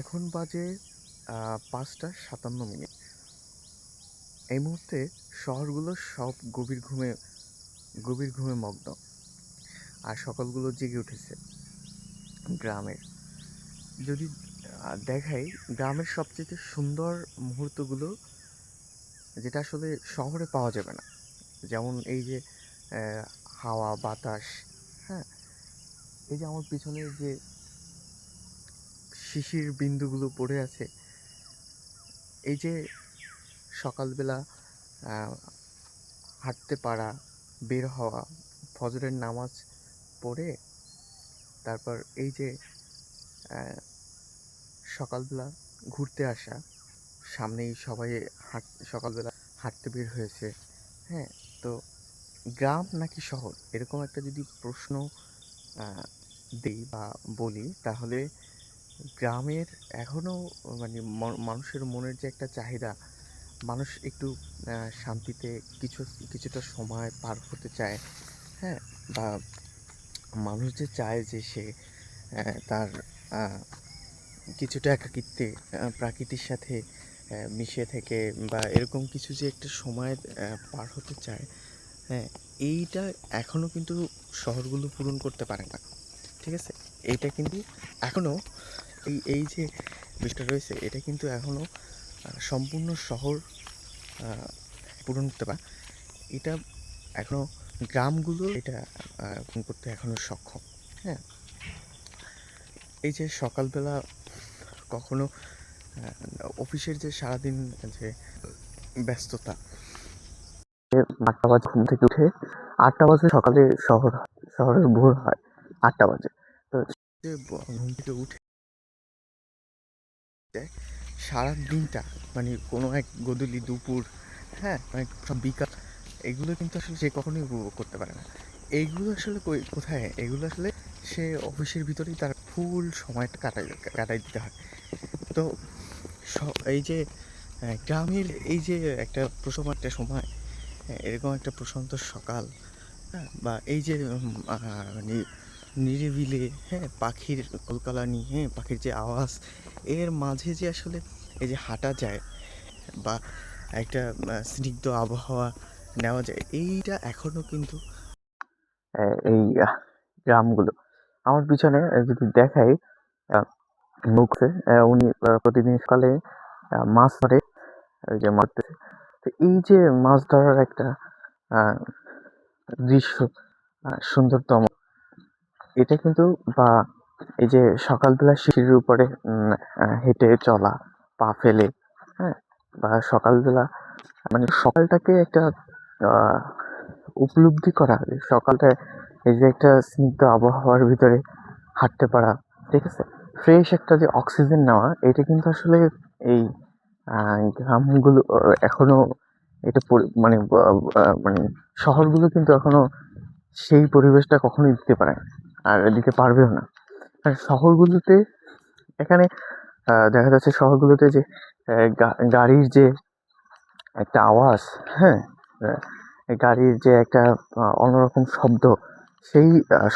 এখন বাজে ৫টা ৫৭ মিনিট। এই মুহূর্তে শহরগুলো সব গভীর ঘুমে মগ্ন। আর সকালগুলো জেগে উঠেছে গ্রামের। যদি দেখাই গ্রামের সবচেয়ে সুন্দর মুহূর্তগুলো, যেটা আসলে শহরে পাওয়া যাবে না। যেমন এই যে হাওয়া, বাতাস, হ্যাঁ? এই যে আমার পিছনে যে শিশির বিন্দুগুলো পড়ে আছে, এই যে সকালবেলা আহ, হাঁটতে পারা, বের হওয়া, ফজরের নামাজ পড়ে তারপর এই যে আহ, সকালবেলা ঘুরতে আসা, সামনেই সবাই সকালবেলা হাঁটতে বের হয়েছে। হ্যাঁ, তো গ্রাম নাকি শহর, এরকম একটা যদি প্রশ্ন আহ, দিই বা বলি, তাহলে গ্রামের এখনো মানে মানুষের মনের যে একটা চাহিদা, মানুষ একটু শান্তিতে কিছুটা সময় পার হতে চায়। হ্যাঁ, বা মানুষ যে চায় যে সে তার কিছুটা একাকিত্বে প্রকৃতির সাথে মিশে থেকে, বা এরকম কিছু যে একটা সময় পার হতে চায়। হ্যাঁ, এইটা এখনও কিন্তু শহরগুলো পূরণ করতে পারে না। ঠিক আছে, এইটা কিন্তু এখনও এই যে বিষয়টা রয়েছে, এটা কিন্তু এখনও সম্পূর্ণ শহর পূরণ করতে পারে। এটা এখনও গ্রামগুলো এটা পূরণ করতে এখনও সক্ষম। হ্যাঁ, এই যে সকালবেলা কখনো অফিসের যে সারাদিন যে ব্যস্ততা, 8টা বাজে ঘুম থেকে উঠে, 8টা বাজে সকালে শহরের ভোর হয় 8টা বাজে। তো যে ঘুম থেকে উঠে সারা দিনটা, মানে কোনো এক গোধূলি, দুপুর, হ্যাঁ, মানে সব বিকাল, এগুলো কিন্তু আসলে সে কখনোই উপভোগ করতে পারে না। এইগুলো আসলে কোথায়, এগুলো আসলে সে অফিসের ভিতরেই তার ফুল সময়টা কাটাই দিতে হয়। তো এই যে গ্রামের এই যে একটা একটা সময়, এরকম একটা প্রশান্ত সকাল, হ্যাঁ, বা এই যে নিরিবিলি, হ্যাঁ, পাখির কলকালানি, হ্যাঁ, পাখির যে আওয়াজ, এর মাঝে যে আসলে এই যে হাঁটা যায়, বা একটা স্নিগ্ধ আবহাওয়া নেওয়া যায়, এইটা এখনও কিন্তু এই গ্রামগুলো। আমার পিছনে যদি দেখাই, মুখে উনি প্রতিদিন সকালে মাছ ধরে, ওই যে মারতেছে। তো এই যে মাছ ধরার একটা আহ, দৃশ্য, সুন্দরতম, এটা কিন্তু, বা এই যে সকালবেলা সিঁড়ির উপরে হেঁটে চলা, পা ফেলে, হ্যাঁ, বা সকালবেলা মানে সকালটাকে একটা আহ, উপলব্ধি করা, যে সকালটা এই যে একটা স্নিগ্ধ আবহাওয়ার ভিতরে হাঁটতে পারা, ঠিক আছে, ফ্রেশ একটা যে অক্সিজেন নেওয়া, এটা কিন্তু আসলে এই গ্রামগুলো এখনো এটা মানে শহরগুলো কিন্তু এখনো সেই পরিবেশটা কখনোই দিতে পারে না, আর দিতে পারবেও না। আর শহরগুলোতে এখানে দেখা যাচ্ছে শহরগুলোতে যে গাড়ির যে একটা আওয়াজ, হ্যাঁ, এই গাড়ির যে একটা অন্যরকম শব্দ, সেই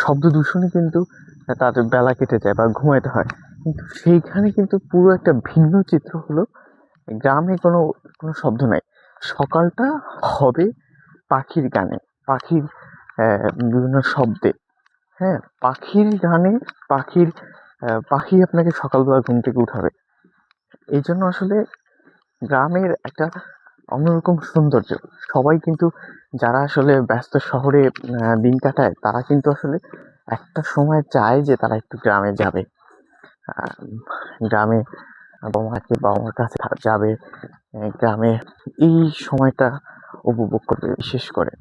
শব্দ দূষণে কিন্তু তাদের বেলা কেটে যায় বা ঘুমাইতে হয়। কিন্তু সেইখানে কিন্তু পুরো একটা ভিন্ন চিত্র হলো, গ্রামে কোনো শব্দ নাই। সকালটা হবে পাখির গানে, পাখির বিভিন্ন শব্দে, হ্যাঁ, পাখির গানে, পাখির পাখি আপনাকে সকালবেলা ঘুম থেকে উঠাবে। এই জন্য আসলে গ্রামের একটা অন্যরকম সৌন্দর্য। সবাই কিন্তু, যারা আসলে ব্যস্ত শহরে দিন কাটায়, তারা কিন্তু আসলে একটা সময় চায় যে তারা একটু গ্রামে যাবে, গ্রামে বাবা মার কাছে যাবে, গ্রামে এই সময়টা উপভোগ করবে বিশেষ করে।